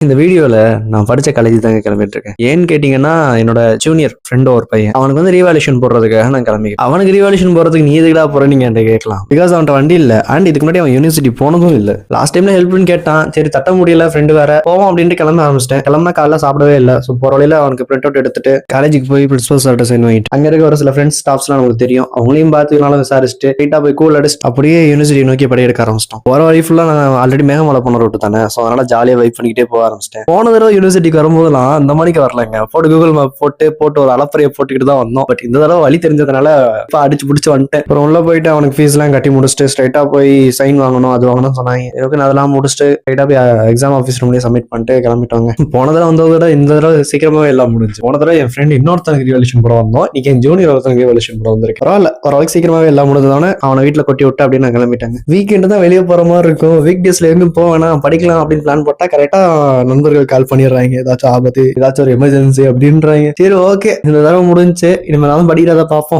இந்த வீடியோல நான் படிச்ச காலேஜ் தாங்க கிளம்பிட்டு இருக்கேன். ஏன்னு கேட்டீங்கன்னா, என்னோட ஜூனியர் ஃப்ரெண்ட் ஒரு பையன். அவனுக்கு வந்து ரீவால்யூஷன் போடுறதுக்காக நான் கிளம்பி அவனுக்கு ரீவால்யூஷன் போறதுக்கு நீ எதுக்குடா போற நீங்க என்கிட்ட கேட்கலாம். பிகாஸ் அவன்கிட்ட வண்டி இல்ல. அண்ட் இதுக்கு முன்னாடி அவன் யூனிவர்சிட்டி போனதும் இல்ல. லாஸ்ட் டைம்ல ஹெல்ப்னு கேட்டான். சரி தட்ட முடியல, ஃப்ரெண்டு வேற போவோம் அப்படின்ட்டு கிளம்ப ஆரம்பிச்சிட்டேன். கிளம்புனா காலைல சாப்பிடவே இல்லை. ஸோ போற வழியில அவனுக்கு பிரிண்ட் அவுட் எடுத்துட்டு காலேஜுக்கு போய் பிரின்சிபல் சார்ட்ட சைன் வாங்கிட்டு அங்க இருக்க ஒரு சில ஃப்ரெண்ட்ஸ் ஸ்டாஃப்ஸ்லாம் நமக்கு தெரியும். அவங்களையும் பார்த்துக்கலாம் விசாரிச்சுட்டு ரைட்டா போய் கூல் அடிச்சுட்டு அப்படியே யூனிவர்சிட்டி நோக்கி படி எடுக்க ஆரம்பிச்சிட்டோம். போற வழி ஃபுல்லா நான் ஆல்ரெடி மேகமலை போன ரோட்டு தானே. ஸோ அதனால ஜாலியா வைப் பண்ணிக்கிட்டே போக ஆரம்பிச்சிட்டேன். போன தடவை யூனிவர்சிட்டிக்கு வரும்போதெல்லாம் அந்த மணிக்கு வரலங்க. போட்டு கூகுள் மேப் போட்டு ஒரு அலப்பறையை போட்டுக்கிட்டு தான் வந்தோம். பட் இந்த தடவை வழி தெரிஞ்சதுனால அடிச்சு பிடிச்சு வந்துட்டேன். அப்புறம் உள்ள போயிட்டு அவனுக்கு ஃபீஸ் எல்லாம் கட்டி முடிச்சுட்டு ஸ்ட்ரைட்டா போய் சைன் வாங்கணும், அது வாங்கணும் சொன்னாங்க. அதெல்லாம் முடிச்சுட்டு ஸ்ட்ரைட்டா போய் எக்ஸாம் ஆஃபீஸ் ரூம்லயே சப்மிட் பண்ணிட்டு கிளம்பிட்டாங்க. போன தடவை வந்ததோட இந்த தடவை சீக்கிரமாவே எல்லாம் முடிஞ்சு. போன தடவை என் ஃப்ரெண்ட் இன்னொருத்தனுக்கு ரிவல்யூஷன் போட வந்தோம். இன்னைக்கு என் ஜூனியர் ஒருத்தனுக்கு ரிவல்யூஷன் போட வந்திருக்கு. பரவாயில்ல, ஓரளவுக்கு சீக்கிரமாவே எல்லாம் முடிஞ்சதானே அவனை வீட்டுல கொட்டி விட்டு அப்படின்னு நான் கிளம்பிட்டாங்க. வீக்கெண்டு தான் வெளியே போற மாதிரி இருக்கும். வீக் டேஸ்ல எங்க போவேனா படிக்கலாம் அப்படின்னு பிளான் போட்டா கரெக்டா நண்பர்கள் கால் பண்ணிடுறாங்க. ஏதாச்சும் ஆபத்து, ஏதாச்சும் ஒரு எமர்ஜென்சி அப்படின்றாங்க. சரி ஓகே, இந்த தடவை முடிஞ்சு இனிமேல் படிக்கிறத பார்ப்போம்.